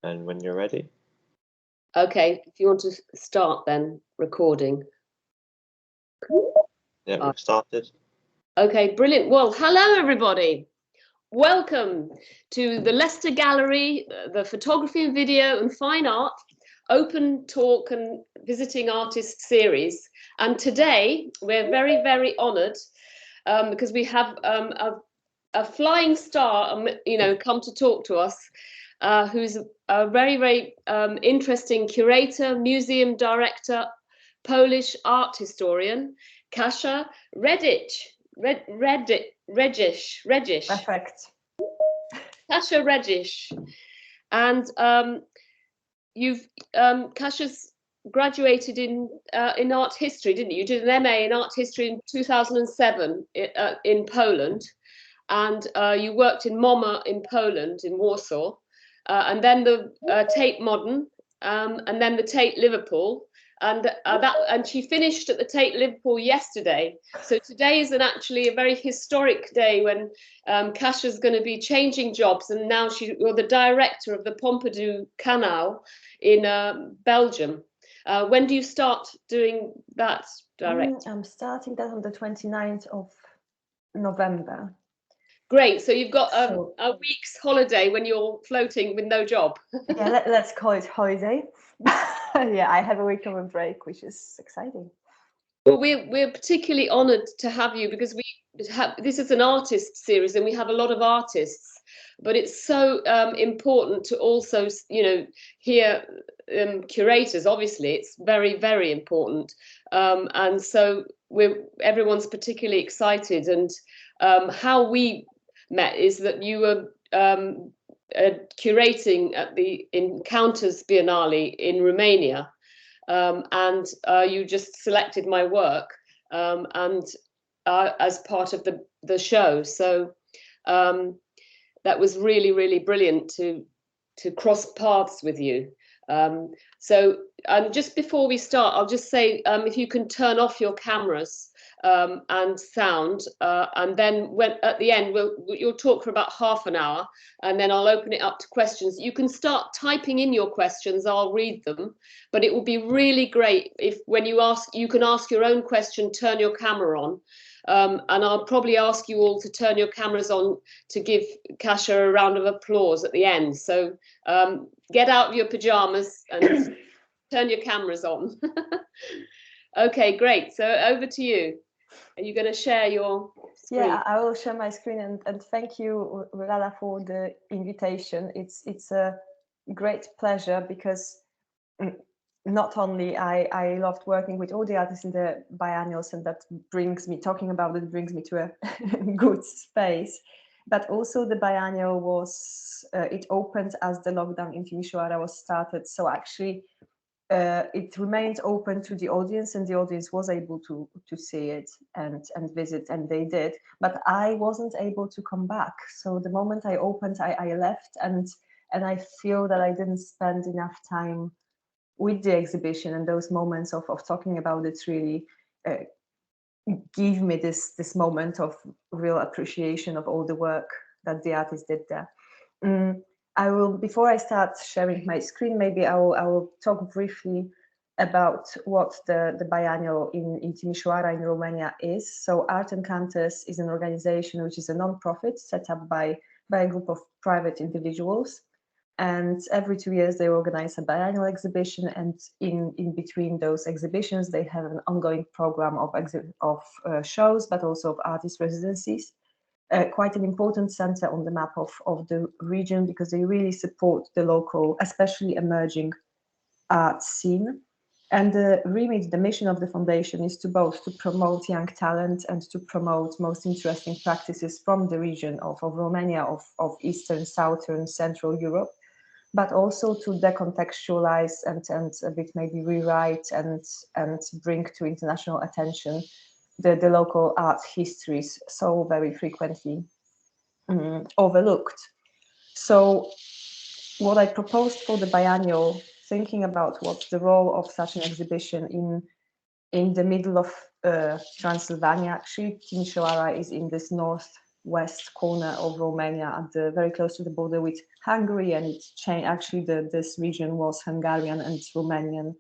And when you're ready. Okay, if you want to start then recording. Yeah, we've started. Okay, brilliant. Well, hello everybody. Welcome to the Leicester Gallery, the Photography and Video and Fine Art Open Talk and Visiting Artist Series. And today we're very, very honoured because we have a flying star, come to talk to us, who's a very, very interesting curator, museum director, Polish art historian, Kasia Redzisz. Redzisz. Perfect. Kasia Redzisz. And you've Kasia's graduated in art history, didn't you? You did an MA in art history in 2007 in Poland, and you worked in MoMA in Poland, in Warsaw, and then the Tate Modern, and then the Tate Liverpool. And she finished at the Tate Liverpool yesterday. So today is actually a very historic day when Kasia's going to be changing jobs, and now you're the director of the Pompidou Canal in Belgium. When do you start doing that, director? I'm starting that on the 29th of November. Great. So you've got a week's holiday when you're floating with no job. Yeah, let's call it holiday. Yeah, I have a week of a break, which is exciting. Well, we're particularly honoured to have you because this is an artist series and we have a lot of artists, but it's so important to also, hear curators. Obviously, it's very, very important, and so everyone's particularly excited. And how we met is that you were curating at the Encounters Biennale in Romania, and you just selected my work as part of the show. So that was really, really brilliant to cross paths with you. So just before we start, I'll just say if you can turn off your cameras and sound, and then at the end you'll talk for about half an hour, and then I'll open it up to questions. You can start typing in your questions, I'll read them, but it would be really great if when you can ask your own question, turn your camera on, and I'll probably ask you all to turn your cameras on to give Kasia a round of applause at the end. So get out of your pajamas and turn your cameras on. Okay, great. So over to you. Are you going to share your screen? Yeah, I will share my screen, and thank you, Lala, for the invitation. It's a great pleasure because not only I loved working with all the artists in the biennials, and that talking about it brings me to a good space, but also the biennial it opened as the lockdown in Timisoara was started. So actually, it remained open to the audience, and the audience was able to see it and visit, and they did. But I wasn't able to come back. So the moment I opened, I left, and I feel that I didn't spend enough time with the exhibition, and those moments of talking about it really give me this moment of real appreciation of all the work that the artists did there. I will, before I start sharing my screen, maybe I will talk briefly about what the biennial in Timisoara in Romania is. So Art Encounters is an organization which is a non-profit set up by a group of private individuals. And every 2 years they organize a biennial exhibition, and in between those exhibitions they have an ongoing program of shows, but also of artist residencies. Quite an important center on the map of the region, because they really support the local, especially emerging art scene. And the mission of the foundation is to promote young talent and to promote most interesting practices from the region of Romania, of Eastern, Southern, Central Europe, but also to decontextualize and a bit maybe rewrite and bring to international attention the local art histories, so very frequently overlooked. So what I proposed for the biennial, thinking about what's the role of such an exhibition in the middle of Transylvania. Actually, Timisoara is in this west corner of Romania, at the very close to the border with Hungary, and it changed. Actually, this region was Hungarian and Romanian,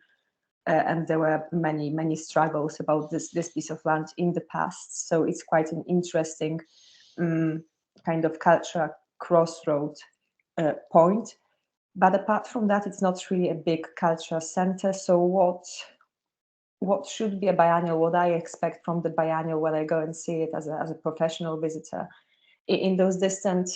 and there were many struggles about this piece of land in the past. So it's quite an interesting kind of cultural crossroad point. But apart from that, it's not really a big cultural center. So what should be a biennial, what I expect from the biennial when I go and see it as a professional visitor in those distant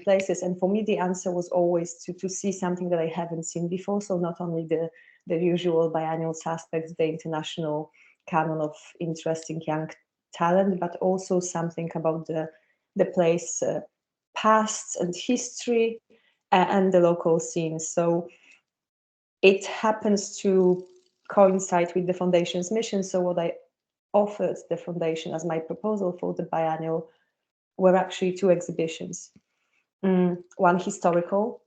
places. And for me, the answer was always to see something that I haven't seen before. So not only the usual biennial suspects, the international canon of interesting young talent, but also something about the place past and history and the local scene. So it happens to coincide with the foundation's mission. So what I offered the foundation as my proposal for the biennial were actually two exhibitions. One historical,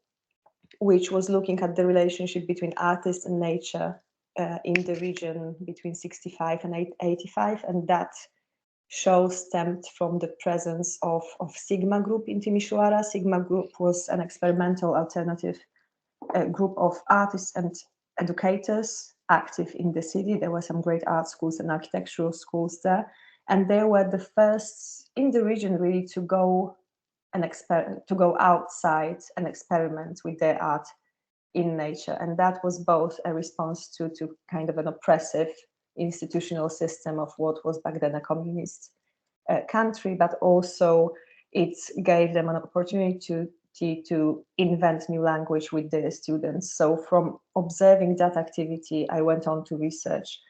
which was looking at the relationship between artists and nature in the region between 65 and 85, and that show stemmed from the presence of Sigma Group in Timișoara. Sigma Group was an experimental alternative group of artists and educators active in the city. There were some great art schools and architectural schools there, and they were the first in the region really to go outside and experiment with their art in nature. And that was both a response to kind of an oppressive institutional system of what was back then a communist country, but also it gave them an opportunity to invent new language with their students. So from observing that activity, I went on to research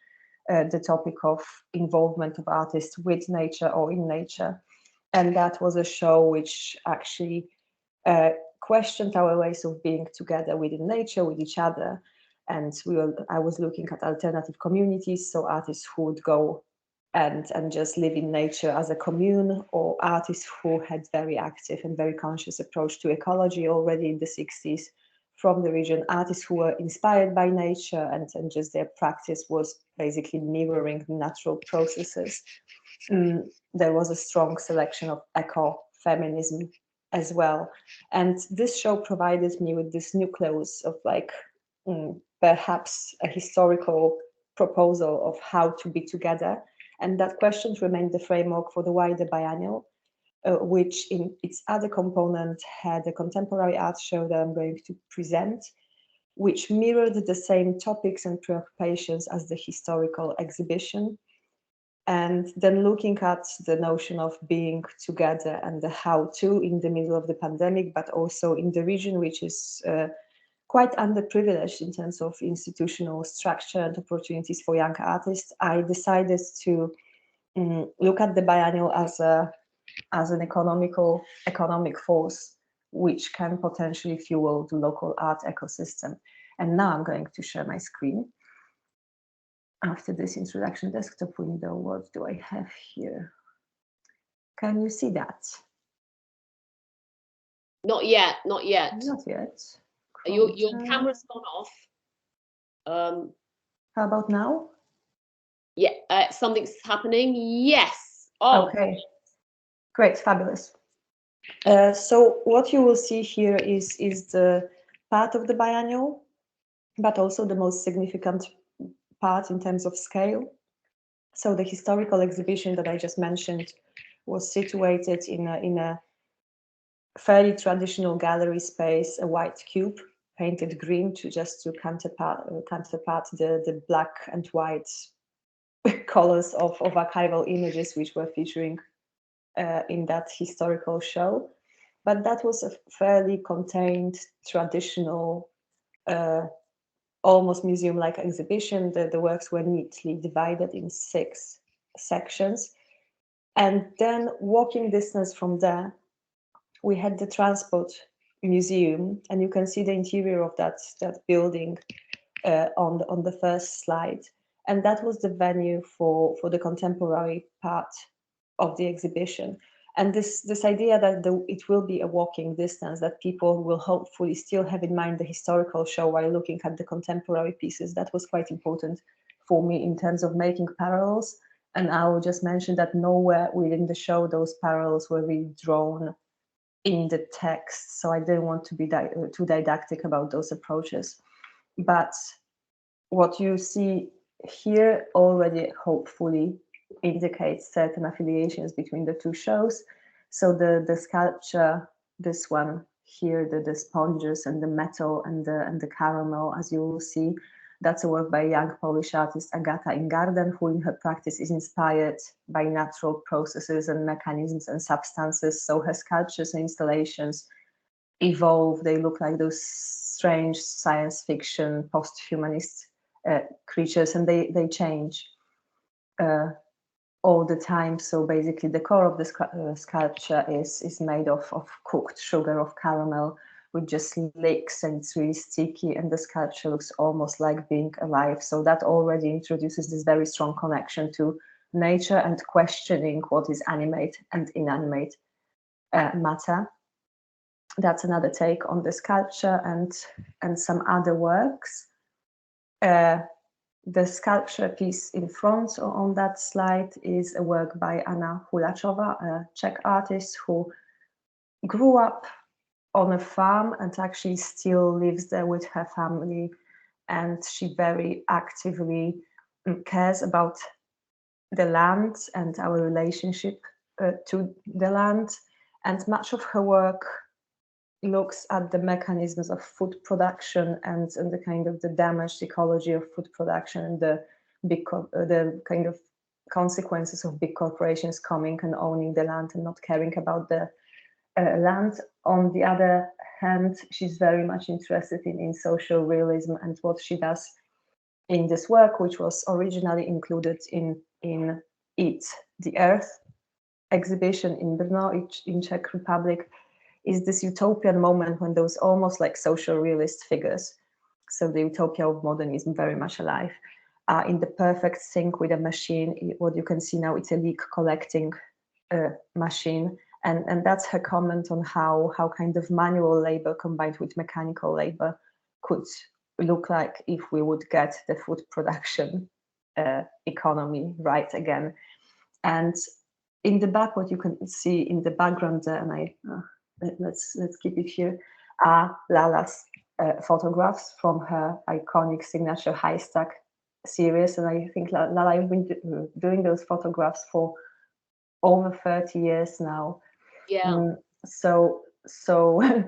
the topic of involvement of artists with nature or in nature. And that was a show which actually questioned our ways of being together within nature, with each other. And I was looking at alternative communities, so artists who would go and just live in nature as a commune, or artists who had very active and very conscious approach to ecology already in the 60s from the region, artists who were inspired by nature and just their practice was basically mirroring natural processes. There was a strong selection of ecofeminism as well. And this show provided me with this nucleus of perhaps a historical proposal of how to be together. And that question remained the framework for the wider biennial, which in its other component had a contemporary art show that I'm going to present, which mirrored the same topics and preoccupations as the historical exhibition. And then looking at the notion of being together and the how-to in the middle of the pandemic, but also in the region, which is quite underprivileged in terms of institutional structure and opportunities for young artists, I decided to look at the biennial as an economic force which can potentially fuel the local art ecosystem. And now I'm going to share my screen. After this introduction desktop window, what do I have here? Can you see that? Not yet, not yet. Not yet. Your camera's gone off. How about now? Yeah, something's happening. Yes. Oh, okay. Great, fabulous. So what you will see here is the part of the biennial, but also the most significant part in terms of scale. So the historical exhibition that I just mentioned was situated in a fairly traditional gallery space, a white cube painted green to counterpart the black and white colors of archival images which were featuring in that historical show. But that was a fairly contained, traditional, almost museum-like exhibition. The works were neatly divided in 6 sections. And then walking distance from there, we had the Transport Museum, and you can see the interior of that building on the first slide. And that was the venue for the contemporary part of the exhibition. And this idea that it will be a walking distance, that people will hopefully still have in mind the historical show while looking at the contemporary pieces, that was quite important for me in terms of making parallels And I will just mention that nowhere within the show those parallels were really drawn in the text. So I didn't want to be too didactic about those approaches. But what you see here already hopefully indicates certain affiliations between the two shows. So the sculpture, this one here, the sponges and the metal and the caramel, as you will see, that's a work by young Polish artist Agata Ingarden, who in her practice is inspired by natural processes and mechanisms and substances. So her sculptures and installations evolve. They look like those strange science fiction, post-humanist creatures, and they change all the time. So basically the core of the sculpture is made of cooked sugar, of caramel, which just leaks, and it's really sticky, and the sculpture looks almost like being alive. So that already introduces this very strong connection to nature and questioning what is animate and inanimate matter. That's another take on the sculpture and some other works. The sculpture piece in front on that slide is a work by Anna Hulachova, a Czech artist who grew up on a farm and actually still lives there with her family. And she very actively cares about the land and our relationship to the land. And much of her work looks at the mechanisms of food production and the kind of the damaged ecology of food production and the kind of consequences of big corporations coming and owning the land and not caring about the land. On the other hand, she's very much interested in social realism, and what she does in this work, which was originally included in Eat the Earth exhibition in Brno in Czech Republic, is this utopian moment when those almost like social realist figures, so the utopia of modernism very much alive, are in the perfect sync with a machine. What you can see now, it's a leak collecting machine. And that's her comment on how kind of manual labor combined with mechanical labor could look like if we would get the food production economy right again. And in the back, what you can see in the background there, and let's keep it here, are Lala's photographs from her iconic signature High Stack series. And I think Lala, you've been doing those photographs for over 30 years now. Yeah. So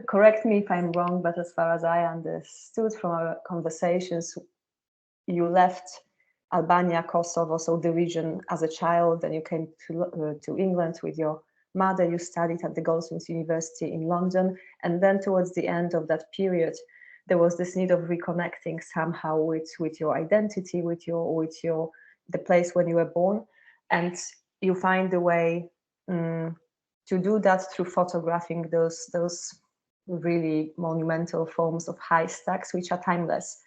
correct me if I'm wrong, but as far as I understood from our conversations, you left Albania, Kosovo, so the region, as a child, and you came to England with your mother. You studied at the Goldsmiths University in London, and then towards the end of that period, there was this need of reconnecting somehow with your identity, with the place when you were born, and you find a way to do that through photographing those really monumental forms of high stacks, which are timeless.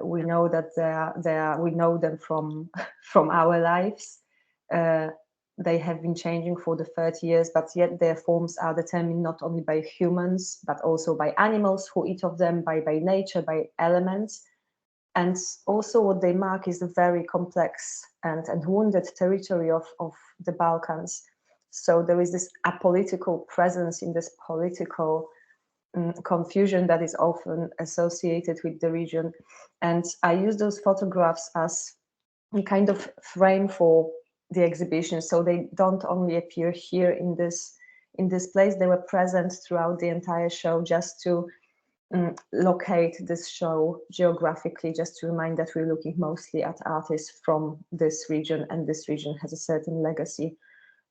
We know that we know them from our lives. They have been changing for the 30 years, but yet their forms are determined not only by humans, but also by animals who eat of them, by nature, by elements. And also what they mark is the very complex and wounded territory of the Balkans. So there is this apolitical presence in this political confusion that is often associated with the region. And I use those photographs as a kind of frame for the exhibition. So they don't only appear here in this place, they were present throughout the entire show, just to locate this show geographically, just to remind that we're looking mostly at artists from this region, and this region has a certain legacy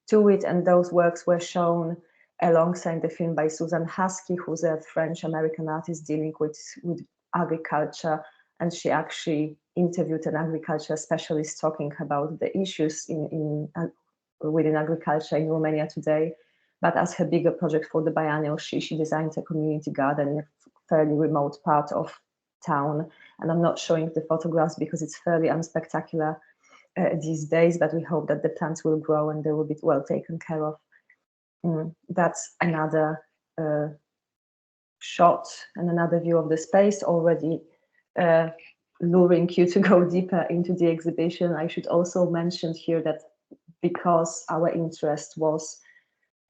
to it. And those works were shown alongside the film by Suzanne Husky, who's a French-American artist dealing with agriculture. And she actually interviewed an agriculture specialist talking about the issues within agriculture in Romania today. But as her bigger project for the biennial, she designed a community garden in a fairly remote part of town. And I'm not showing the photographs because it's fairly unspectacular these days, but we hope that the plants will grow and they will be well taken care of. That's another shot and another view of the space, already luring you to go deeper into the exhibition, I should also mention here that because our interest was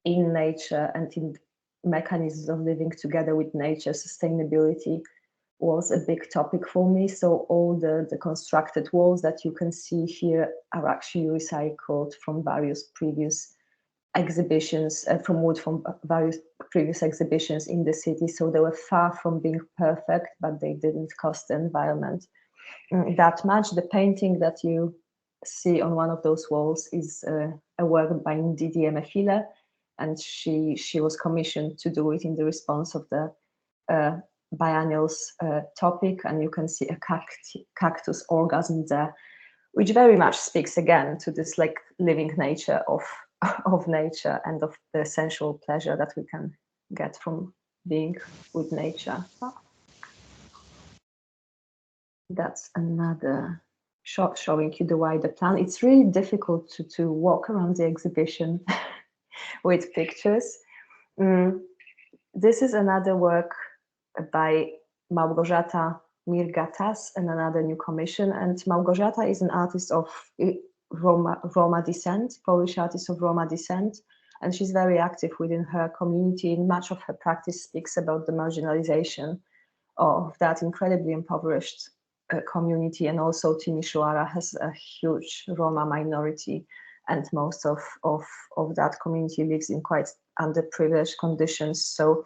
in nature and in mechanisms of living together with nature, sustainability was a big topic for me. So all the constructed walls that you can see here are actually recycled from various previous exhibitions, from wood from various previous exhibitions in the city. So they were far from being perfect, but they didn't cost the environment that much. The painting that you see on one of those walls is a work by Didier Mefile, and she was commissioned to do it in the response of the biennial's topic. And you can see a cactus orgasm there, which very much speaks again to this like living nature of nature and of the sensual pleasure that we can get from being with nature. That's another shot showing you the wider plan. It's really difficult to walk around the exhibition with pictures. This is another work by Małgorzata Mirgatas and another new commission. And Małgorzata is an artist of Roma descent, Polish artist of Roma descent, and she's very active within her community. Much of her practice speaks about the marginalization of that incredibly impoverished community, and also Timișoara has a huge Roma minority, and most of that community lives in quite underprivileged conditions. So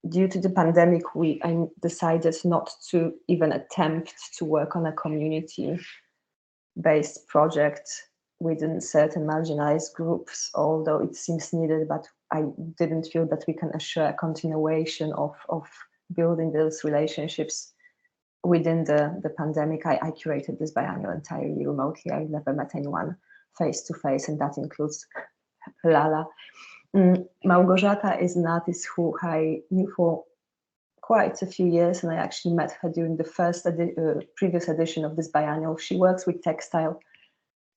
due to the pandemic, I decided not to even attempt to work on a community-based project within certain marginalized groups, although it seems needed, but I didn't feel that we can assure a continuation of building those relationships within the pandemic. I curated this biennial entirely remotely. I never met anyone face to face, and that includes Lala. Małgorzata is an artist who I knew for quite a few years, and I actually met her during the previous edition of this biennial. She works with textile,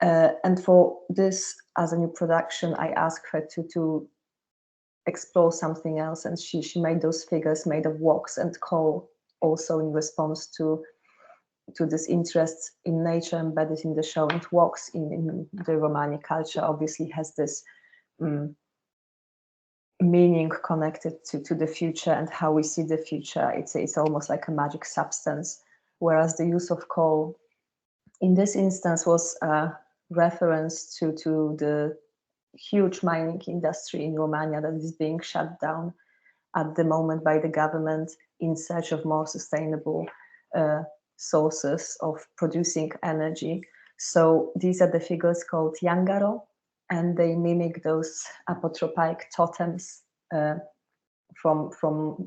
and for this, as a new production, I asked her to explore something else, and she made those figures made of wax and coal, also in response to this interest in nature embedded in the show. And wax in the Romani culture obviously has this meaning connected to the future and how we see the future. It's almost like a magic substance, whereas the use of coal in this instance was a reference to the huge mining industry in Romania that is being shut down at the moment by the government in search of more sustainable sources of producing energy. So these are the figures called Yangaro, and they mimic those apotropaic totems from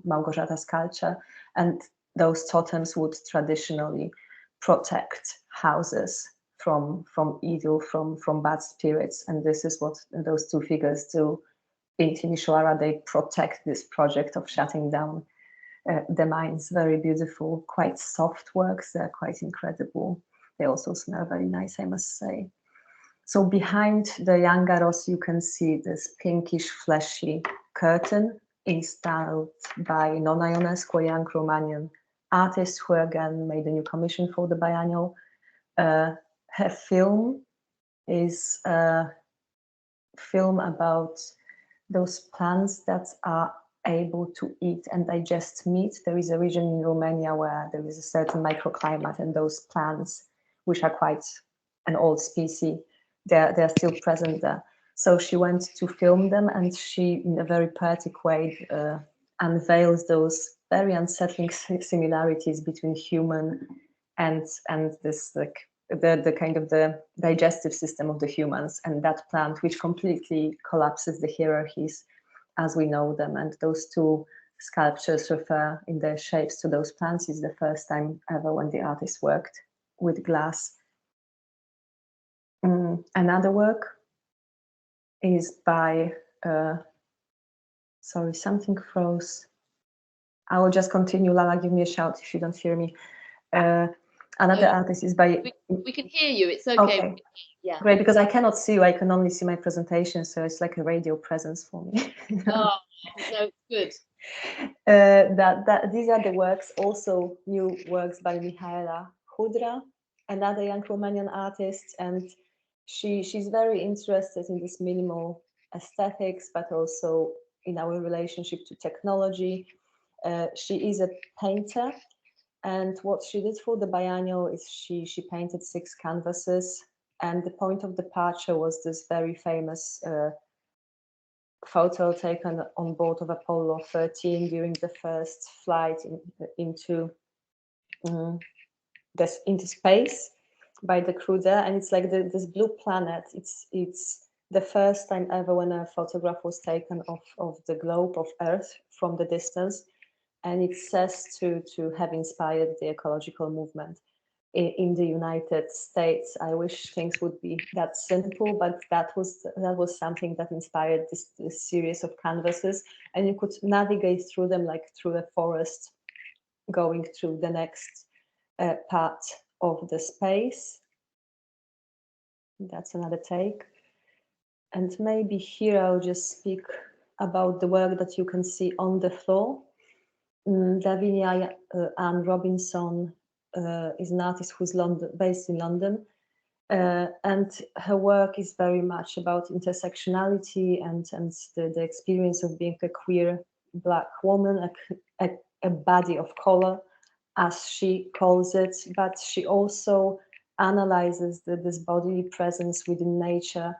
Małgorzata's culture. And those totems would traditionally protect houses from evil, from bad spirits. And this is what those two figures do. In Timișoara, they protect this project of shutting down the mines. Very beautiful, quite soft works. They're quite incredible. They also smell very nice, I must say. So behind the Yangaros, you can see this pinkish, fleshy curtain installed by Nona Ionescu, a young Romanian artist who again made a new commission for the biennial. Her film is a film about those plants that are able to eat and digest meat. There is a region in Romania where there is a certain microclimate, and those plants, which are quite an old species, they're still present there. So she went to film them, and she, in a very poetic way, unveils those very unsettling similarities between human and this, like, the kind of the digestive system of the humans and that plant, which completely collapses the hierarchies as we know them. And those two sculptures refer in their shapes to those plants. It's the first time ever when the artist worked with glass. Another work is by, sorry, something froze. I will just continue. Lala, give me a shout if you don't hear me. Another artist is by... We can hear you, it's okay. Okay. Yeah. Great, because I cannot see you, I can only see my presentation, so it's like a radio presence for me. Oh, no, it's good. that these are the works, also new works by Mihaela Hudra, another young Romanian artist, and she's very interested in this minimal aesthetics, but also in our relationship to technology. She is a painter, and what she did for the biennial is she painted 6 canvases, and the point of departure was this very famous photo taken on board of Apollo 13 during the first flight into space by the crew there, and it's like this blue planet. It's the first time ever when a photograph was taken of the globe of Earth from the distance, and it says to have inspired the ecological movement in the United States. I wish things would be that simple, but that was something that inspired this series of canvases, and you could navigate through them like through a forest, going through the next part of the space. That's another take. And maybe here I'll just speak about the work that you can see on the floor. Davinia Ann Robinson is an artist who's based in London, and her work is very much about intersectionality and the experience of being a queer Black woman, a body of color, as she calls it, but she also analyzes this bodily presence within nature,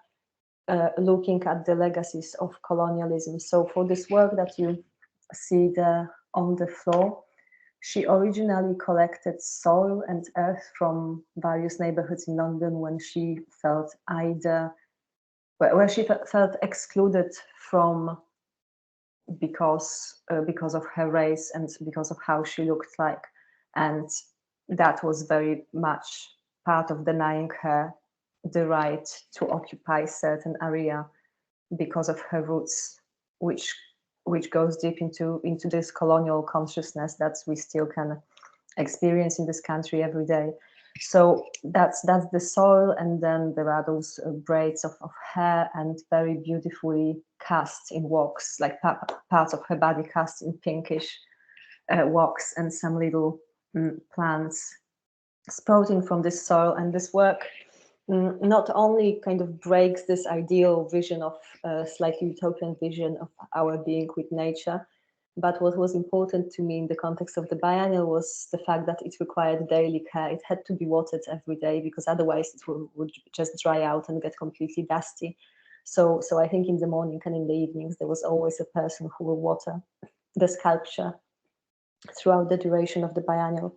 looking at the legacies of colonialism. So for this work that you see there on the floor, she originally collected soil and earth from various neighborhoods in London when she felt where she felt excluded from because of her race and because of how she looked like. And that was very much part of denying her the right to occupy certain area because of her roots, which goes deep into this colonial consciousness that we still can experience in this country every day. So that's the soil, and then there are those braids of hair and very beautifully cast in wax, like parts of her body cast in pinkish wax, and some little plants sprouting from this soil. And this work not only kind of breaks this ideal vision of slightly utopian vision of our being with nature, but what was important to me in the context of the biennial was the fact that it required daily care. It had to be watered every day because otherwise it would just dry out and get completely dusty. So I think in the morning and in the evenings there was always a person who will water the sculpture throughout the duration of the biennial.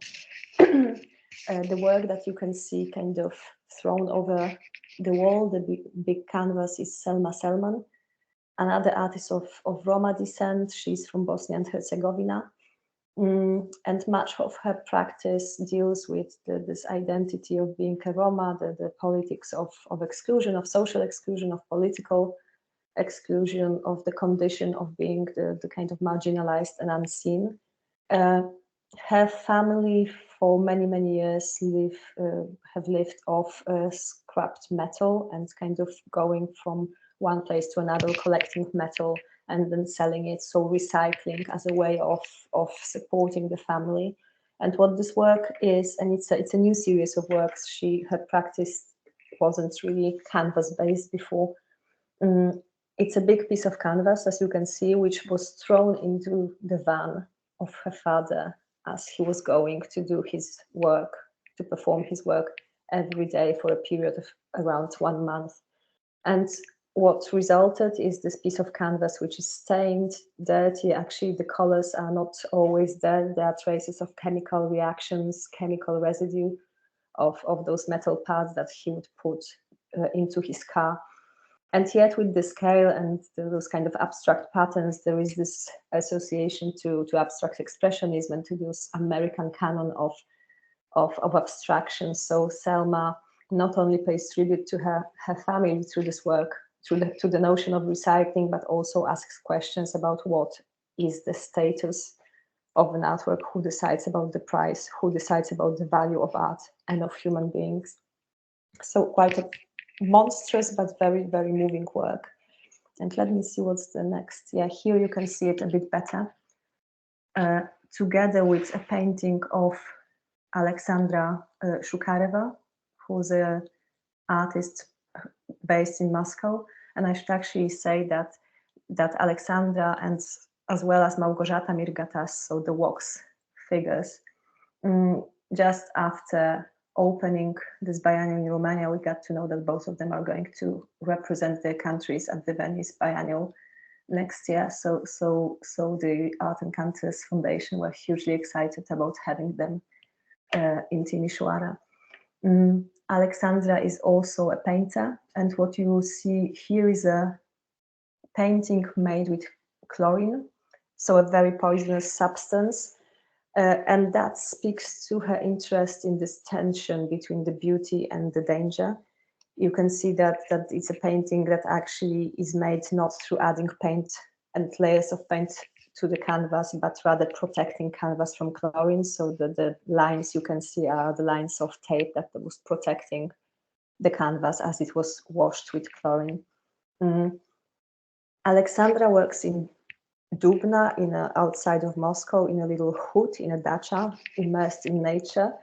The work that you can see kind of thrown over the wall, the big canvas, is Selma Selman, another artist of Roma descent. She's from Bosnia and Herzegovina. And much of her practice deals with this identity of being a Roma, the politics of exclusion, of social exclusion, of political exclusion, of the condition of being the kind of marginalized and unseen. Her family for many years have lived off scrapped metal and kind of going from one place to another, collecting metal and then selling it. So recycling as a way of supporting the family. And what this work is, and it's a new series of works. Her practice wasn't really canvas based before. It's a big piece of canvas, as you can see, which was thrown into the van of her father as he was going to do his work, to perform his work every day for a period of around 1 month. And what resulted is this piece of canvas, which is stained, dirty. Actually, the colors are not always there. There are traces of chemical reactions, chemical residue of those metal parts that he would put into his car. And yet with the scale and those kind of abstract patterns, there is this association to abstract expressionism and to this American canon of abstraction. So Selma not only pays tribute to her family through this work, to the notion of recycling, but also asks questions about what is the status of an artwork, who decides about the price, who decides about the value of art and of human beings. So quite a monstrous but very moving work. And let me see what's the next. Yeah, here you can see it a bit better. together with a painting of Alexandra Shukareva, who's an artist based in Moscow. And I should actually say that Alexandra, and as well as Małgorzata Mirgatas, so the wax figures, just after opening this biennial in Romania, we got to know that both of them are going to represent their countries at the Venice Biennial next year. So the Art and Countess Foundation were hugely excited about having them in Timișoara. Alexandra is also a painter, and what you will see here is a painting made with chlorine, so a very poisonous substance, and that speaks to her interest in this tension between the beauty and the danger. You can see that it's a painting that actually is made not through adding paint and layers of paint to the canvas, but rather protecting canvas from chlorine. So the lines you can see are the lines of tape that was protecting the canvas as it was washed with chlorine. Alexandra works in Dubna, outside of Moscow, in a little hut, in a dacha, immersed in nature,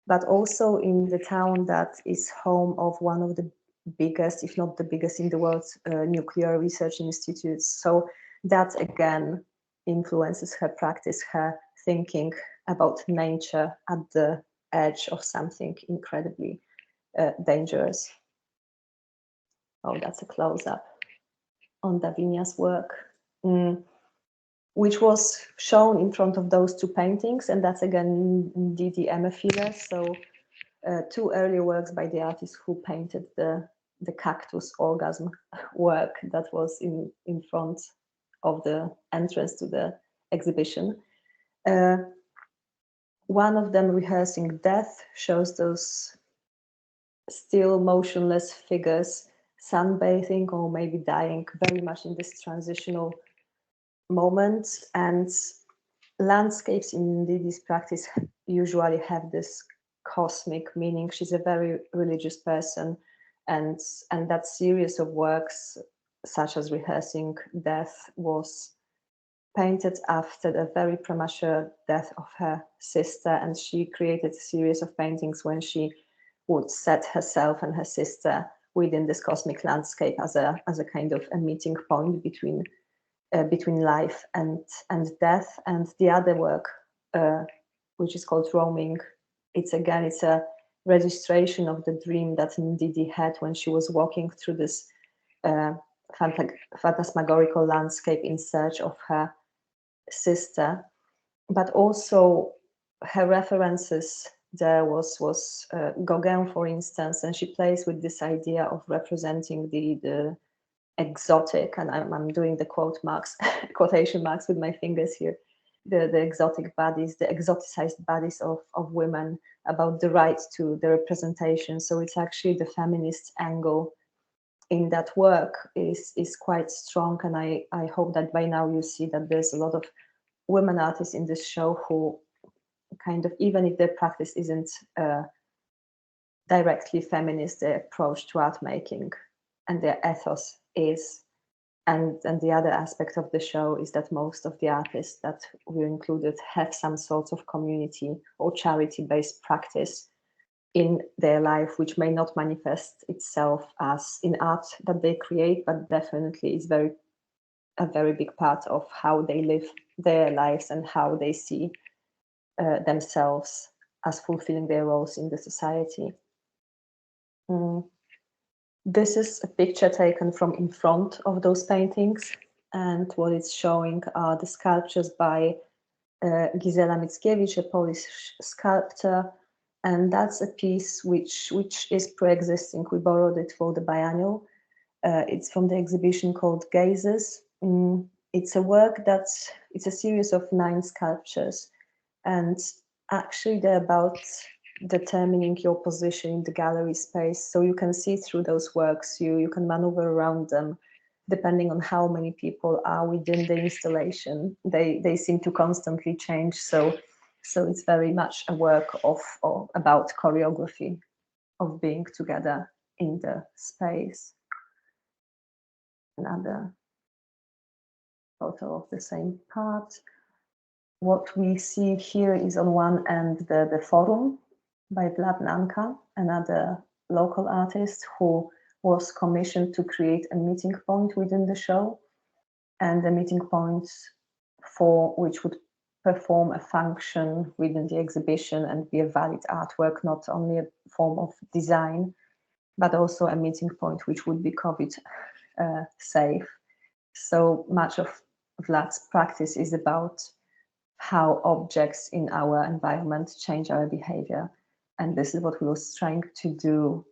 but also in the town that is home of one of the biggest, if not the biggest in the world, nuclear research institutes. So that again influences her practice, her thinking about nature at the edge of something incredibly dangerous. Oh, that's a close-up on Davinia's work, which was shown in front of those two paintings, and that's again Didi Emefile. So two earlier works by the artist who painted the Cactus Orgasm work that was in front of the entrance to the exhibition. One of them, rehearsing death, shows those still motionless figures sunbathing or maybe dying, very much in this transitional moment. And landscapes in Didi's practice usually have this cosmic meaning. She's a very religious person, and that series of works, such as Rehearsing Death, was painted after the very premature death of her sister, and she created a series of paintings when she would set herself and her sister within this cosmic landscape as a kind of a meeting point between life and death. And the other work, which is called Roaming, it's a registration of the dream that Didi had when she was walking through this phantasmagorical landscape in search of her sister. But also her references there was Gauguin, for instance, and she plays with this idea of representing the exotic, and I'm doing the quotation marks with my fingers here, the exotic bodies, the exoticized bodies of women, about the right to the representation. So it's actually the feminist angle in that work is quite strong, and I hope that by now you see that there's a lot of women artists in this show who kind of, even if their practice isn't directly feminist, their approach to art making and their ethos is. And the other aspect of the show is that most of the artists that we included have some sort of community or charity-based practice in their life, which may not manifest itself as in art that they create, but definitely is a very big part of how they live their lives and how they see themselves as fulfilling their roles in the society. This is a picture taken from in front of those paintings, and what it's showing are the sculptures by Gizella Mitschevich, a Polish sculptor, and that's a piece which is pre-existing. We borrowed it for the biennial. It's from the exhibition called Gazes. It's a work it's a series of 9 sculptures, and actually they're about determining your position in the gallery space. So you can see through those works, you can maneuver around them depending on how many people are within the installation. They seem to constantly change. So it's very much a work about choreography, of being together in the space. Another photo of the same part. what we see here is on one end the Forum by Vlad Nanka, another local artist who was commissioned to create a meeting point within the show, and a meeting point for which would perform a function within the exhibition and be a valid artwork, not only a form of design, but also a meeting point which would be COVID safe. So much of Vlad's practice is about how objects in our environment change our behavior. And this is what he was trying to do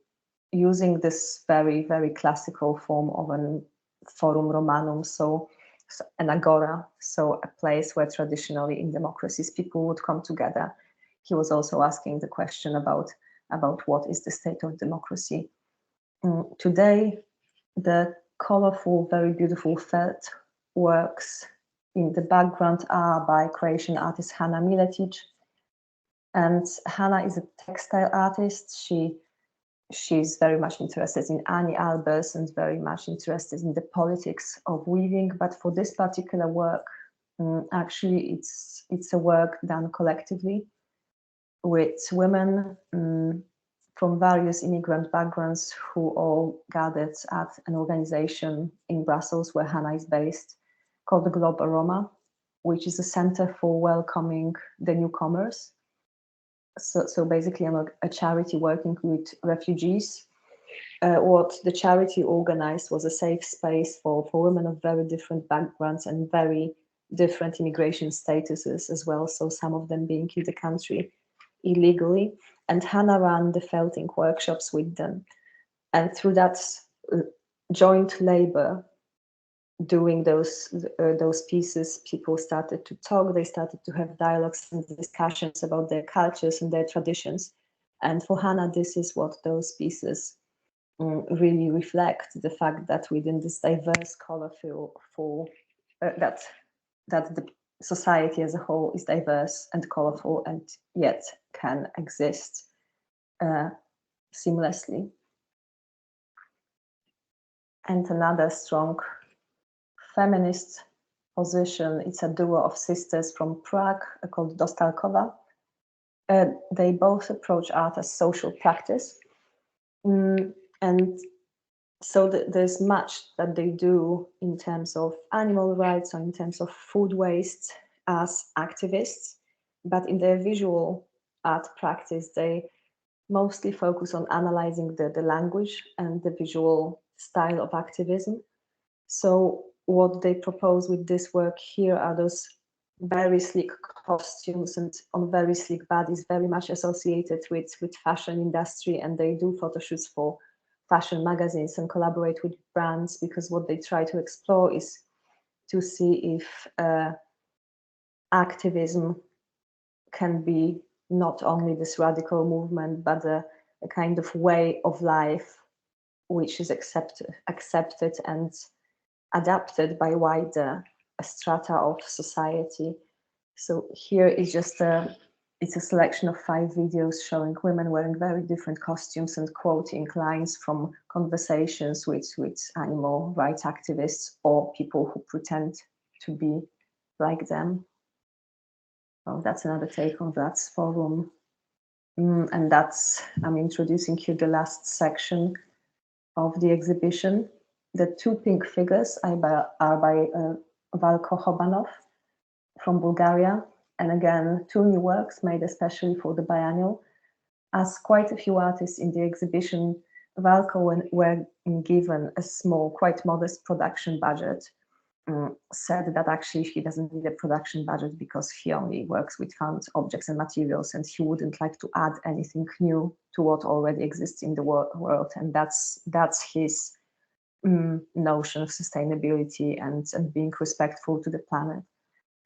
using this very, very classical form of an forum romanum, so an agora, so a place where traditionally in democracies people would come together. He was also asking the question about what is the state of democracy. Today, the colorful, very beautiful felt works in the background are by Croatian artist Hanna Miletić. And Hanna is a textile artist. She's very much interested in Ani Albers and very much interested in the politics of weaving. But for this particular work, actually, it's a work done collectively with women from various immigrant backgrounds who all gathered at an organization in Brussels where Hanna is based, called the Globe Aroma, which is a center for welcoming the newcomers. So basically, I'm a charity working with refugees. What the charity organized was a safe space for women of very different backgrounds and very different immigration statuses as well. So some of them being in the country illegally. And Hanna ran the felting workshops with them. And through that joint labor, doing those pieces, people started to talk, they started to have dialogues and discussions about their cultures and their traditions. And for Hanna, this is what those pieces really reflect, the fact that within this diverse, colorful, that the society as a whole is diverse and colorful and yet can exist seamlessly. And another strong feminist position, it's a duo of sisters from Prague called Dostalkova. They both approach art as social practice. And so there's much that they do in terms of animal rights or in terms of food waste as activists, but in their visual art practice, they mostly focus on analyzing the language and the visual style of activism. So what they propose with this work here are those very sleek costumes and on very sleek bodies, very much associated with fashion industry, and they do photo shoots for fashion magazines and collaborate with brands, because what they try to explore is to see if activism can be not only this radical movement, but a kind of way of life which is accepted and adapted by wider strata of society. So here is just it's a selection of 5 videos showing women wearing very different costumes and quoting lines from conversations with animal rights activists or people who pretend to be like them. Well, that's another take on that forum. And I'm introducing here the last section of the exhibition. The 2 pink figures are by Valko Chobanov from Bulgaria. And again, 2 new works made especially for the biennial. As quite a few artists in the exhibition, Valko were given a small, quite modest production budget, said that actually he doesn't need a production budget because he only works with found objects and materials, and he wouldn't like to add anything new to what already exists in the world. And that's his notion of sustainability and being respectful to the planet.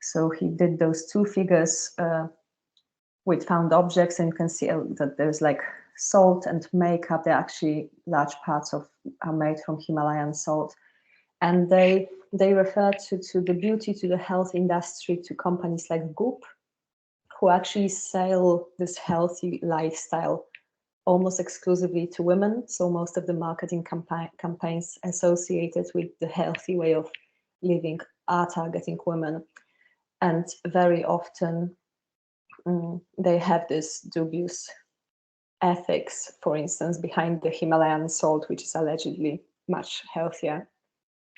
So he did those 2 figures with found objects, and you can see that there's like salt and makeup. They're actually large parts are made from Himalayan salt. And they refer to the beauty, to the health industry, to companies like Goop, who actually sell this healthy lifestyle almost exclusively to women. So most of the marketing campaigns associated with the healthy way of living are targeting women. and very often they have this dubious ethics, for instance, behind the Himalayan salt, which is allegedly much healthier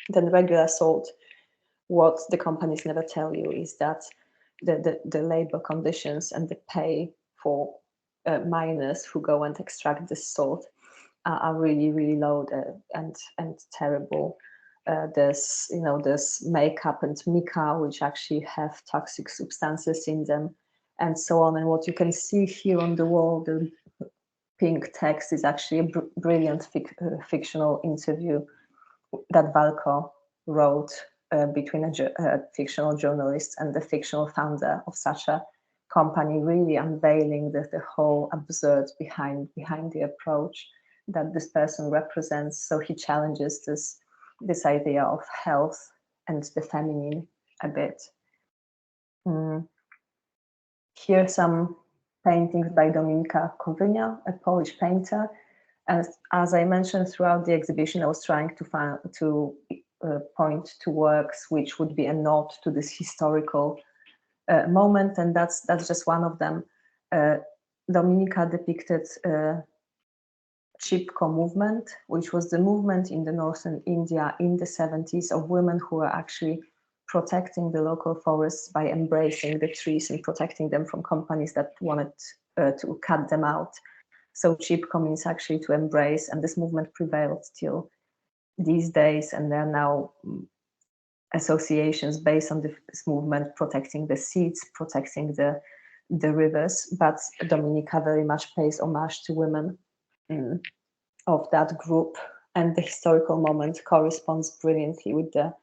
than regular salt. What the companies never tell you is that the labor conditions and the pay for miners who go and extract this salt are really, really low and terrible. There's makeup and mica, which actually have toxic substances in them, and so on. And what you can see here on the wall, the pink text, is actually a brilliant fictional interview that Valko wrote between a fictional journalist and the fictional founder of such a company, really unveiling the whole absurd behind the approach that this person represents. So he challenges this idea of health and the feminine a bit. Here are some paintings by Dominika Kowynia, a Polish painter. And as I mentioned throughout the exhibition, I was trying to point to works which would be a nod to this historical moment, and that's just one of them. Dominika depicted Chipko movement, which was the movement in the northern India in the 70s of women who were actually protecting the local forests by embracing the trees and protecting them from companies that wanted to cut them out. So Chipko means actually to embrace, and this movement prevailed till these days, and there are now associations based on this movement protecting the seeds, protecting the rivers. But Dominika very much pays homage to women of that group, and the historical moment corresponds brilliantly with the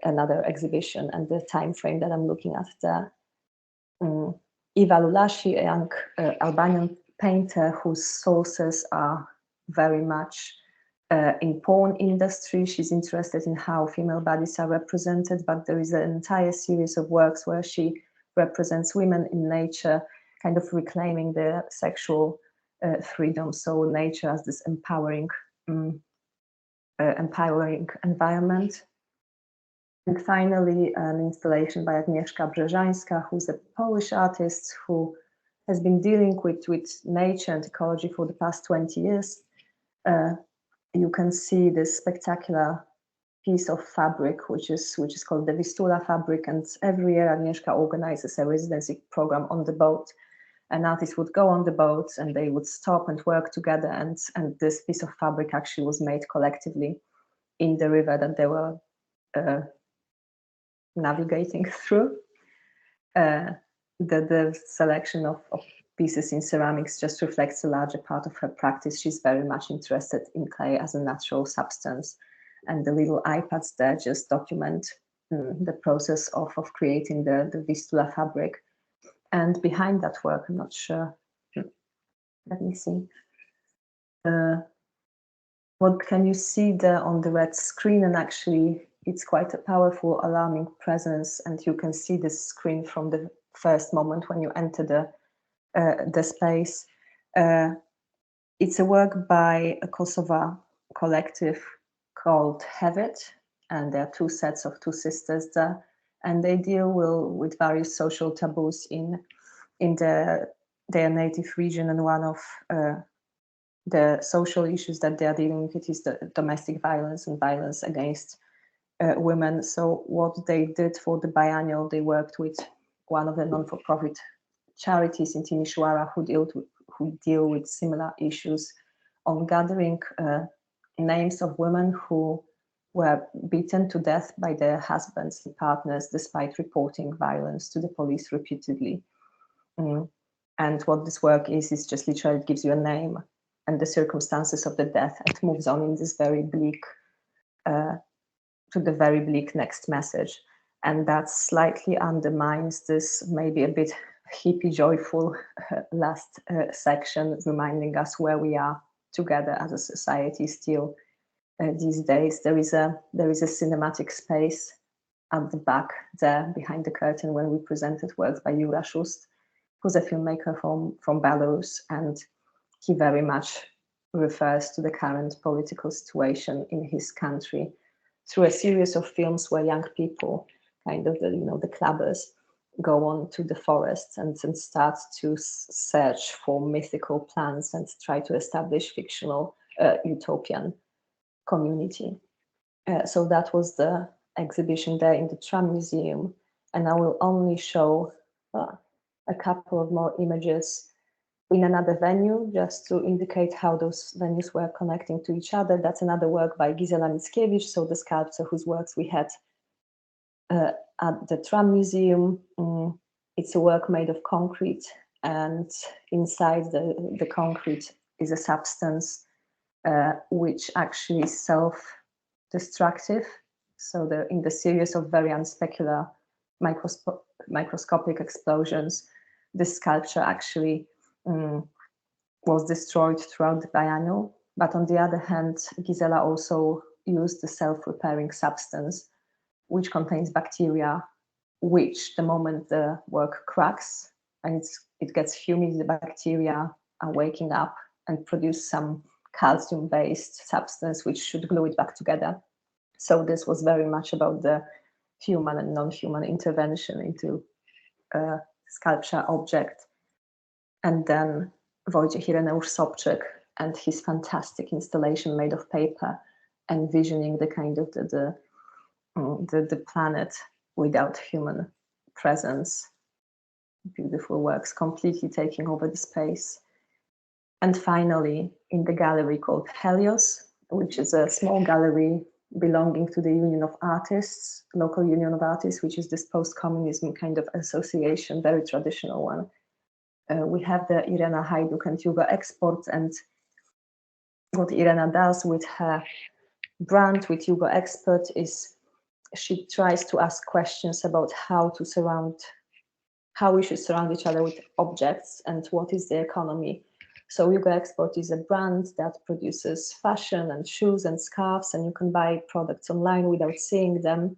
another exhibition and the time frame that I'm looking at there. Iva Lulashi, a young Albanian painter whose sources are very much in porn industry. She's interested in how female bodies are represented, but there is an entire series of works where she represents women in nature, kind of reclaiming their sexual freedom. So nature as this empowering environment. And finally, an installation by Agnieszka Brzeżańska, who's a Polish artist who has been dealing with nature and ecology for the past 20 years. You can see this spectacular piece of fabric, which is called the Vistula fabric. And every year Agnieszka organizes a residency program on the boat. And artists would go on the boat and they would stop and work together. And this piece of fabric actually was made collectively in the river that they were navigating through. The selection of pieces in ceramics just reflects a larger part of her practice. She's very much interested in clay as a natural substance, and the little iPads there just document the process of creating the Vistula fabric. And behind that work, I'm not sure, let me see. What can you see there on the red screen? And actually, it's quite a powerful, alarming presence, and you can see this screen from the first moment when you enter the space. It's a work by a Kosovo collective called Have It, and there are two sets of two sisters there, and they deal with various social taboos in their native region, and one of the social issues that they are dealing with is the domestic violence and violence against women. So what they did for the biennial, they worked with one of the non-for-profit charities in Timișoara who deal with similar issues, on gathering names of women who were beaten to death by their husbands and partners despite reporting violence to the police repeatedly. And what this work is just literally it gives you a name and the circumstances of the death, and moves on in this very bleak, to the very bleak next message. And that slightly undermines this maybe a bit hippie joyful last section, reminding us where we are together as a society still these days. There is a cinematic space at the back there behind the curtain when we presented works by Jura Szust, who's a filmmaker from Belarus, and he very much refers to the current political situation in his country through a series of films where young people kind of the clubbers go on to the forests and start to search for mythical plants and try to establish fictional utopian community. So that was the exhibition there in the Tram Museum, and I will only show a couple of more images in another venue, just to indicate how those venues were connecting to each other. That's another work by Gizella Mitschevich, so the sculptor whose works we had at the Tram Museum. It's a work made of concrete, and inside the concrete is a substance which actually is self-destructive. So in the series of very unspecular microscopic explosions, this sculpture actually was destroyed throughout the biennial. But on the other hand, Gizella also used the self-repairing substance, which contains bacteria, which the moment the work cracks and it gets humid, the bacteria are waking up and produce some calcium-based substance which should glue it back together. So this was very much about the human and non-human intervention into a sculpture object. And then Wojciech Ireneusz Sobczyk and his fantastic installation made of paper, envisioning the kind of the planet without human presence. Beautiful works, completely taking over the space. And finally, in the gallery called Helios, which is a small gallery belonging to the Union of Artists, local Union of Artists, which is this post-communism kind of association, very traditional one. We have the Irena Hajduk and Jugo Export, and what Irena does with her brand, with Jugo Export, is she tries to ask questions about how we should surround each other with objects and what is the economy. So Jugo Export is a brand that produces fashion and shoes and scarves, and you can buy products online without seeing them.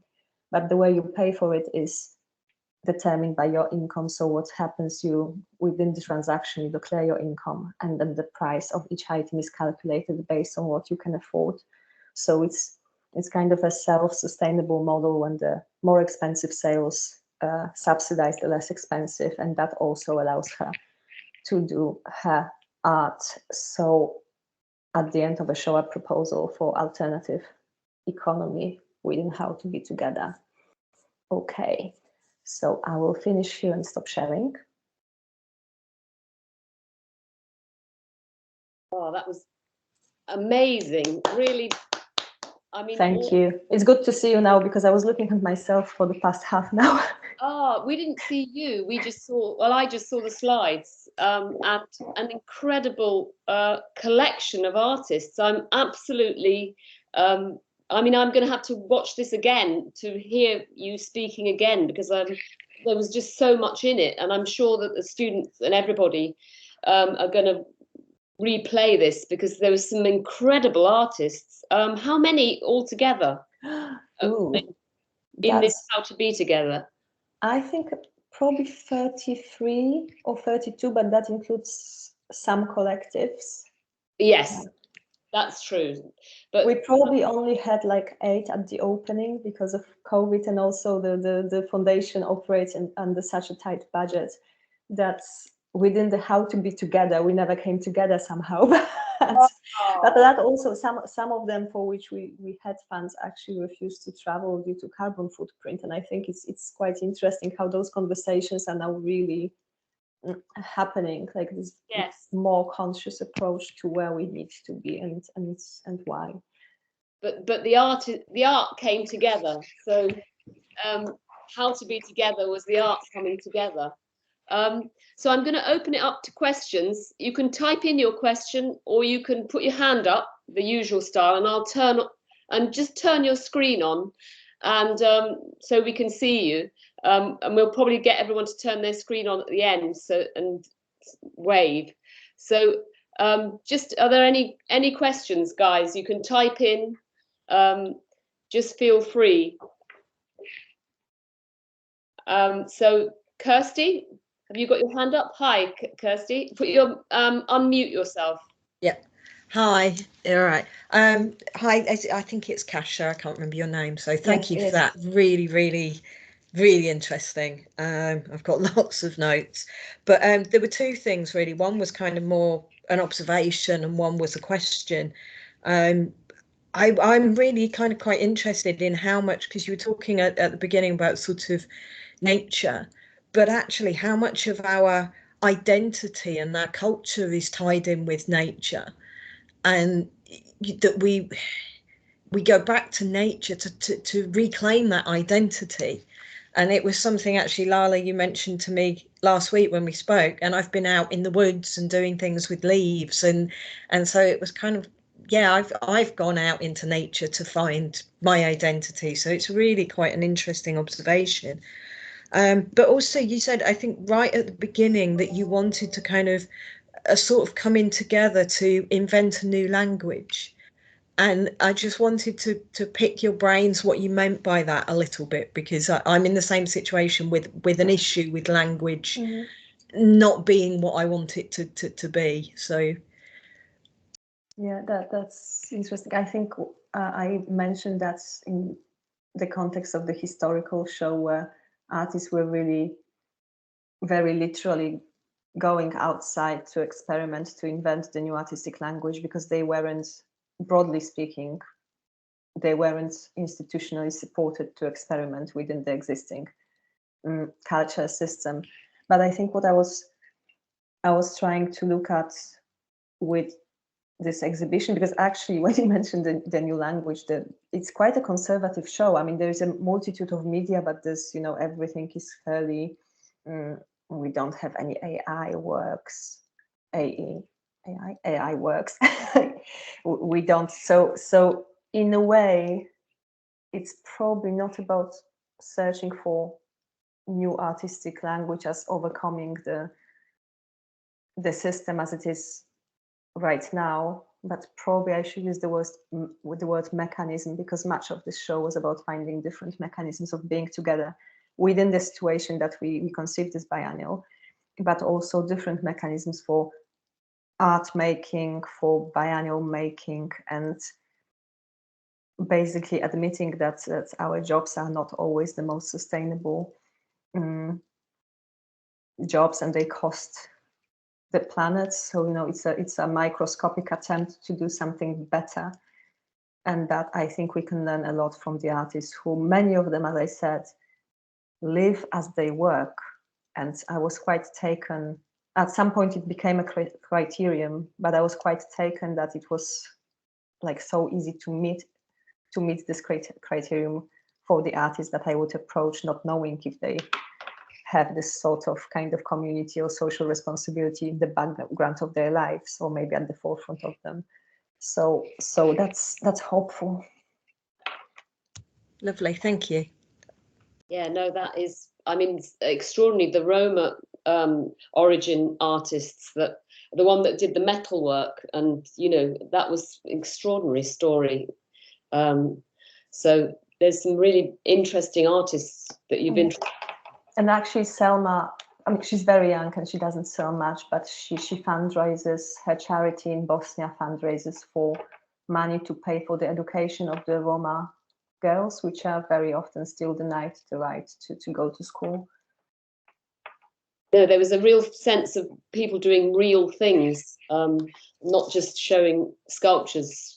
But the way you pay for it is determined by your income. So what happens, within the transaction, you declare your income, and then the price of each item is calculated based on what you can afford. So it's kind of a self-sustainable model when the more expensive sales subsidize the less expensive, and that also allows her to do her art. So at the end of a show, a proposal for alternative economy within How to Be Together. Okay, so I will finish here and stop sharing. Oh, that was amazing. Really, I mean, thank you. It's good to see you now, because I was looking at myself for the past half an hour. Oh, we didn't see you. We just saw, well, I just saw the slides, and an incredible collection of artists. I'm absolutely, I mean, I'm going to have to watch this again to hear you speaking again, because there was just so much in it. And I'm sure that the students and everybody are going to replay this, because there was some incredible artists. How many altogether in this How to Be Together? I think probably 33 or 32, but that includes some collectives. Yes, that's true. But we probably only had like 8 at the opening because of COVID, and also the foundation operates under such a tight budget that within the How to Be Together, we never came together somehow. But that also, some of them for which we had funds actually refused to travel due to carbon footprint. And I think it's quite interesting how those conversations are now really happening, like this more conscious approach to where we need to be and why. But the art came together. So How to Be Together was the art coming together. So I'm going to open it up to questions. You can type in your question, or you can put your hand up, the usual style, and I'll just turn your screen on, and so we can see you. And we'll probably get everyone to turn their screen on at the end, and wave. So just, are there any questions, guys? You can type in. Just feel free. So Kirsty, have you got your hand up? Hi, Kirsty. Put your unmute yourself. Yeah. Hi. All right. Hi. I think it's Kasia. I can't remember your name. So thank you for that. Really, really really interesting. I've got lots of notes, but there were two things really. One was kind of more an observation, and one was a question. I'm really kind of quite interested in how much, because you were talking at the beginning about sort of nature, but actually how much of our identity and our culture is tied in with nature, and that we go back to nature to reclaim that identity. And it was something actually, Lala, you mentioned to me last week when we spoke, and I've been out in the woods and doing things with leaves, and so it was kind of, yeah, I've gone out into nature to find my identity. So it's really quite an interesting observation. But also you said, I think right at the beginning, that you wanted to kind of sort of come in together to invent a new language. And I just wanted to pick your brains what you meant by that a little bit, because I'm in the same situation with an issue with language not being what I want it to be. So yeah, that's interesting. I think I mentioned that in the context of the historical show, where artists were really very literally going outside to experiment, to invent the new artistic language, because they weren't, broadly speaking, they weren't institutionally supported to experiment within the existing culture system. But I think what I was trying to look at with this exhibition, because actually when you mentioned the new language, it's quite a conservative show. I mean, there's a multitude of media, but there's, you know, everything is fairly, we don't have any AI works, AI works. We don't, so in a way, it's probably not about searching for new artistic language as overcoming the system as it is right now, but probably I should use the word mechanism, because much of this show was about finding different mechanisms of being together within the situation that we conceived as biennial, but also different mechanisms for art making, for biennial making, and basically admitting that our jobs are not always the most sustainable jobs, and they cost the planet. So, you know, it's a microscopic attempt to do something better, and that I think we can learn a lot from the artists, who, many of them, as I said, live as they work. And I was quite taken, at some point it became a criterion, but I was quite taken that it was like so easy to meet this criterion for the artists that I would approach, not knowing if they have this sort of kind of community or social responsibility in the background of their lives, or maybe at the forefront of them. So that's hopeful. lovely, thank you. Yeah, no, that is, I mean, it's extraordinary. The Roma origin artists, that the one that did the metal work, and you know, that was an extraordinary story. So there's some really interesting artists that you've been. And actually, Selma, I mean, she's very young and she doesn't sell much, but she fundraises, her charity in Bosnia fundraises for money to pay for the education of the Roma girls, which are very often still denied the right to go to school. No, there was a real sense of people doing real things, not just showing sculptures.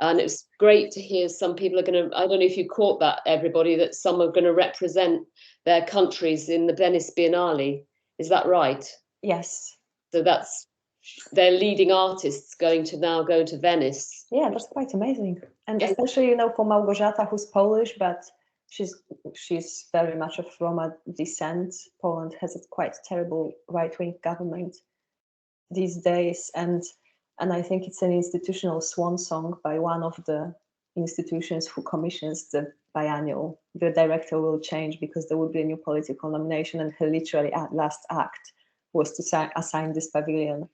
And it was great to hear some people are going to, I don't know if you caught that, everybody, that some are going to represent their countries in the Venice Biennale. Is that right? Yes. So that's their leading artists going to Venice. Yeah, that's quite amazing. And especially, you know, for Małgorzata, who's Polish, but she's very much of Roma descent. Poland has a quite terrible right-wing government these days, and I think it's an institutional swan song by one of the institutions who commissions the biennial. The director will change because there will be a new political nomination, and her literally last act was to assign this pavilion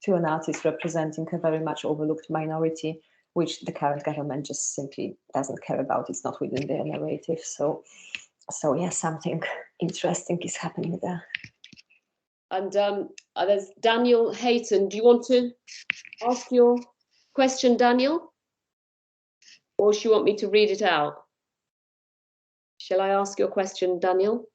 to an artist representing a very much overlooked minority, which the current government just simply doesn't care about. It's not within their narrative. So yeah, something interesting is happening there. And there's Daniel Hayton. Do you want to ask your question, Daniel? Or do you want me to read it out? Shall I ask your question, Daniel?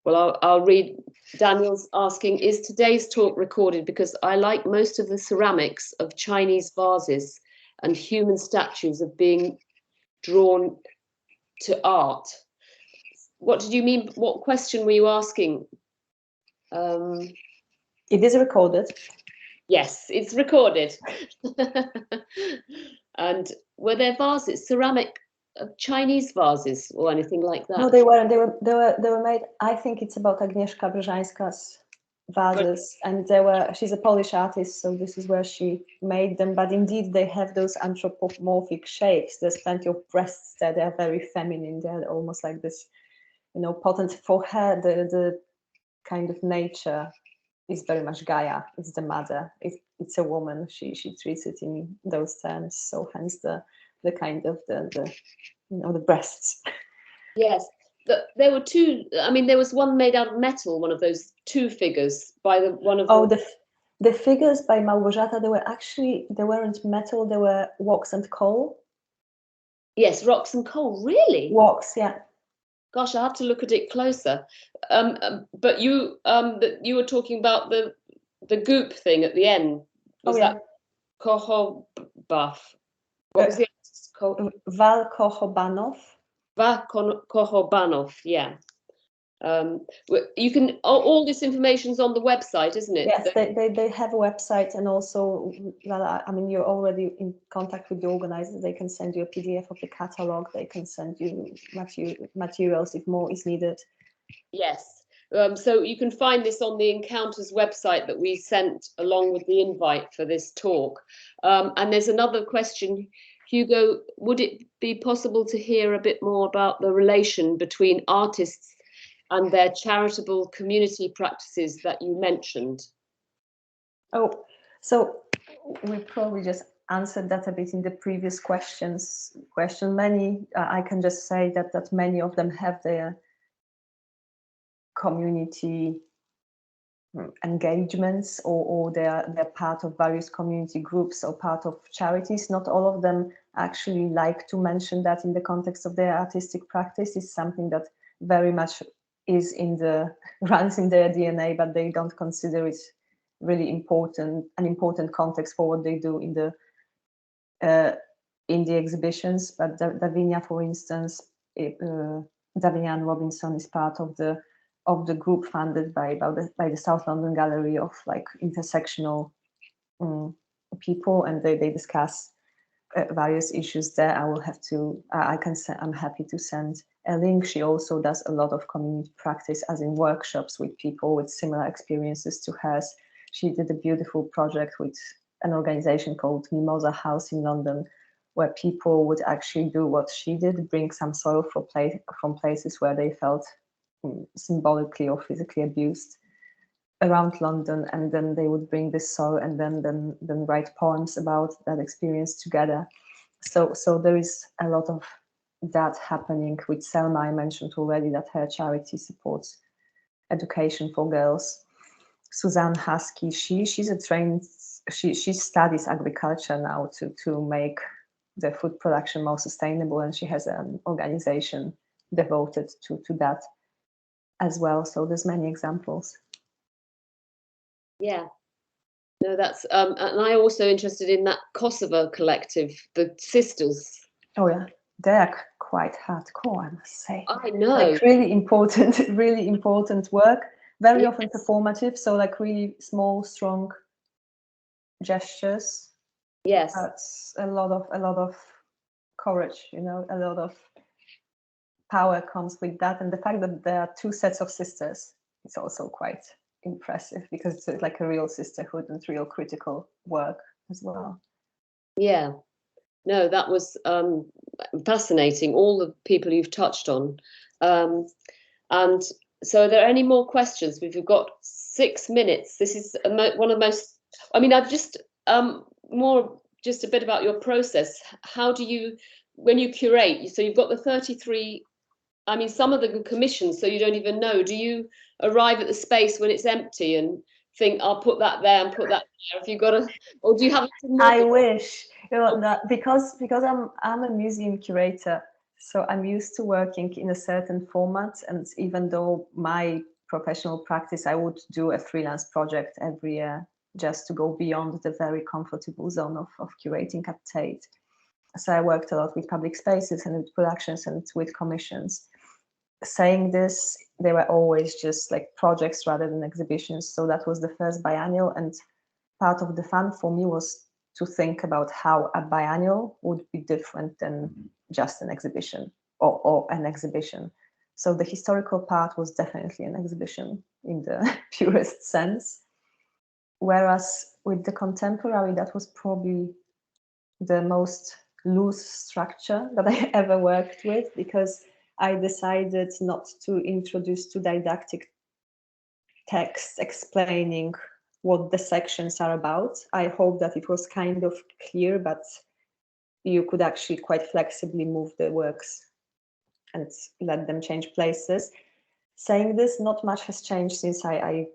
Well, I'll read. Daniel's asking, is today's talk recorded? Because I like most of the ceramics of Chinese vases and human statues of being drawn to art. What did you mean? What question were you asking? It is recorded. Yes, it's recorded. And were there vases, ceramic Chinese vases or anything like that? No, they weren't. They were made. I think it's about Agnieszka Brzezińska's vases, and she's a Polish artist, so this is where she made them. But indeed, they have those anthropomorphic shapes. There's plenty of breasts there. They're very feminine. They're almost like this, potent. For her, the kind of nature is very much Gaia. It's the mother. It's a woman. She treats it in those terms. So hence the kind of the breasts. Yes, there were two. I mean, there was one made out of metal. One of those two figures by one of. Oh, the figures by Małgorzata. They weren't metal. They were wax and coal. Yes, rocks and coal. Really? Wax, yeah. Gosh, I have to look at it closer. But you were talking about the goop thing at the end. Was that Kochobaf? What was the artist's called? Val Kochobanov. Val Kochobanov, yeah. You can all this information's on the website, isn't it? Yes, they have a website, and also, I mean, you're already in contact with the organizers. They can send you a PDF of the catalog. They can send you materials if more is needed. Yes. So you can find this on the Encounters website that we sent along with the invite for this talk. And there's another question, Hugo, would it be possible to hear a bit more about the relation between artists and their charitable community practices that you mentioned? Oh, so we probably just answered that a bit in the previous question. Many, I can just say that many of them have their community engagements, or they're part of various community groups or part of charities. Not all of them actually like to mention that in the context of their artistic practice. It's something that very much is runs in their DNA, but they don't consider it really an important context for what they do in the exhibitions. But Davinia, for instance, Davinia and Robinson is part of the group funded by the South London Gallery of like intersectional people, and they discuss various issues there. I'm happy to send a link. She also does a lot of community practice, as in workshops with people with similar experiences to hers. She did a beautiful project with an organization called Mimosa House in London, where people would actually do what she did, bring some soil from places where they felt symbolically or physically abused around London, and then they would bring this soil and then write poems about that experience together. So there is a lot of that happening with Selma. I mentioned already that her charity supports education for girls. Suzanne Husky, she studies agriculture now to make the food production more sustainable, and she has an organization devoted to that as well. So there's many examples. Yeah, no, that's and I also interested in that Kosovo collective, the sisters. Oh yeah, they're quite hardcore, I must say. I know, like really important work, very often performative, so like really small, strong gestures. Yes, that's a lot of courage, a lot of power comes with that, and the fact that there are two sets of sisters is also quite impressive, because it's like a real sisterhood and real critical work as well. Yeah, no, that was fascinating, all the people you've touched on. And so are there any more questions? We've got 6 minutes. This is one of the most, I mean, I've just just a bit about your process. How do you, when you curate, so you've got the 33, I mean, some of them are commissions, so you don't even know. Do you arrive at the space when it's empty and think, I'll put that there and put that there? If you've got or do you have? I wish. Because I'm a museum curator, so I'm used to working in a certain format, and even though my professional practice, I would do a freelance project every year just to go beyond the very comfortable zone of curating at Tate. So I worked a lot with public spaces and with productions and with commissions. Saying this, they were always just like projects rather than exhibitions. So that was the first biennial, and part of the fun for me was to think about how a biennial would be different than just an exhibition or an exhibition. So the historical part was definitely an exhibition in the purest sense. Whereas with the contemporary, that was probably the most loose structure that I ever worked with, because I decided not to introduce too didactic texts explaining what the sections are about. I hope that it was kind of clear, but you could actually quite flexibly move the works and let them change places. Saying this, not much has changed since I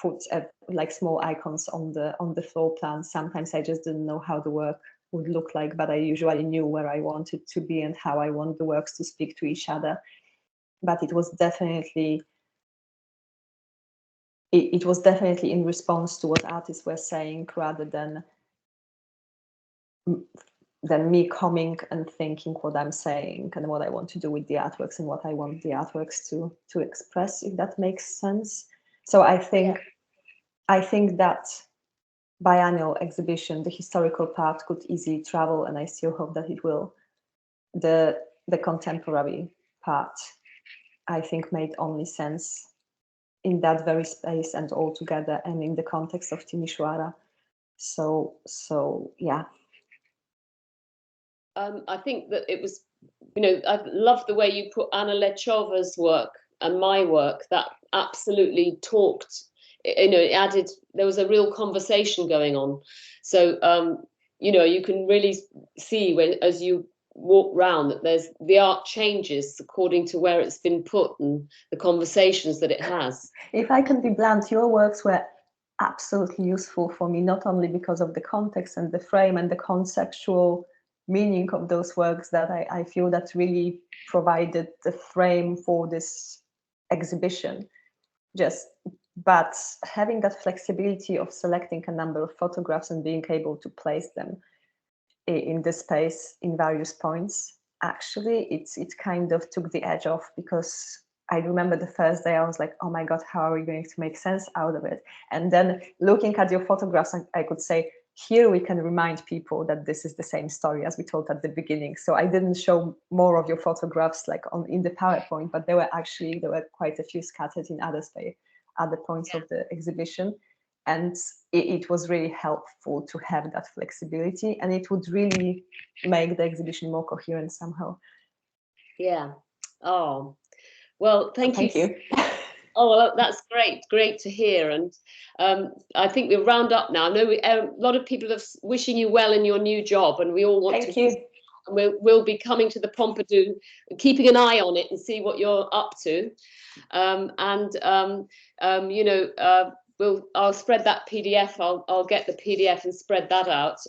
put like small icons on the floor plan. Sometimes I just didn't know how the work would look like, but I usually knew where I wanted to be and how I want the works to speak to each other. But it was definitely in response to what artists were saying, rather than me coming and thinking what I'm saying and what I want to do with the artworks and what I want the artworks to express, if that makes sense. So I think that biannual exhibition, the historical part, could easily travel, and I still hope that it will. The contemporary part, I think, made only sense in that very space and all together, and in the context of Timișoara. So yeah. I think that it was, I love the way you put Anna Lechova's work and my work. That absolutely talked, it added, there was a real conversation going on. So, you can really see when, as you walk round, that the art changes according to where it's been put and the conversations that it has. If I can be blunt, your works were absolutely useful for me, not only because of the context and the frame and the conceptual meaning of those works that I feel that really provided the frame for this exhibition, but having that flexibility of selecting a number of photographs and being able to place them in the space in various points, actually it kind of took the edge off, because I remember the first day I was like, oh my God, how are we going to make sense out of it? And then looking at your photographs, I could say, here we can remind people that this is the same story as we told at the beginning. So I didn't show more of your photographs like in the PowerPoint, but there were quite a few scattered in other points of the exhibition. And it was really helpful to have that flexibility, and it would really make the exhibition more coherent somehow. Yeah. Oh, well, thank you. Oh, well, that's great to hear. And I think we'll round up now. I know a lot of people are wishing you well in your new job, and we all want Thank you. And we'll be coming to the Pompidou, keeping an eye on it and see what you're up to. I'll spread that PDF. I'll get the PDF and spread that out.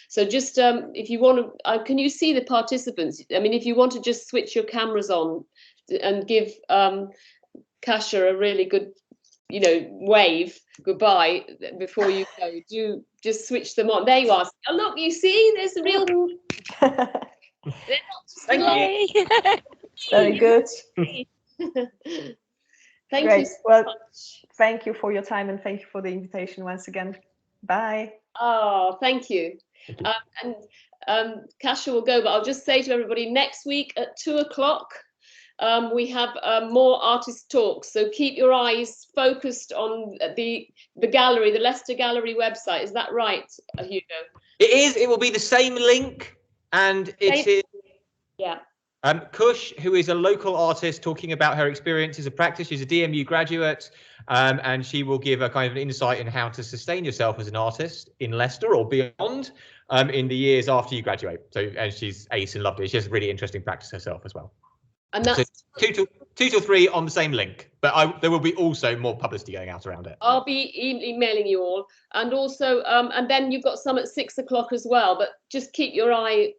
So just if you want to, can you see the participants? I mean, if you want to just switch your cameras on and give Kasia a really good, wave goodbye before you go. Do just switch them on. There you are. Oh, look, you see, there's a real. Thank you. Very good. Thank Great. you so well, much. Thank you for your time, and thank you for the invitation once again. Bye. Oh, thank you. Kasia will go, but I'll just say to everybody, next week at 2:00, we have more artist talks. So keep your eyes focused on the gallery, the Leicester Gallery website. Is that right, Hugo? It is. It will be the same link, and it is. Yeah. Kush, who is a local artist, talking about her experiences of practice. She's a DMU graduate, and she will give a kind of an insight in how to sustain yourself as an artist in Leicester or beyond in the years after you graduate. So, and she's ace and lovely. She has a really interesting practice herself as well. And that's So 2 till 3 on the same link, but there will be also more publicity going out around it. I'll be emailing you all, and also and then you've got some at 6 o'clock as well, but just keep your eye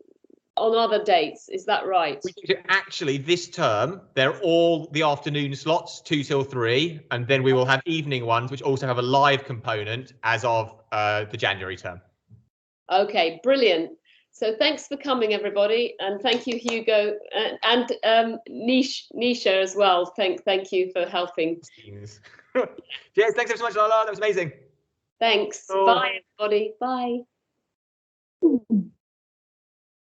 on other dates. Is that right? Actually, this term, they're all the afternoon slots, 2 till 3, and then we will have evening ones, which also have a live component as of the January term. Okay, brilliant. So thanks for coming, everybody, and thank you, Hugo, and Nisha as well. Thank you for helping. Yes, thanks so much, Lala. That was amazing. Thanks. Oh. Bye, everybody. Bye.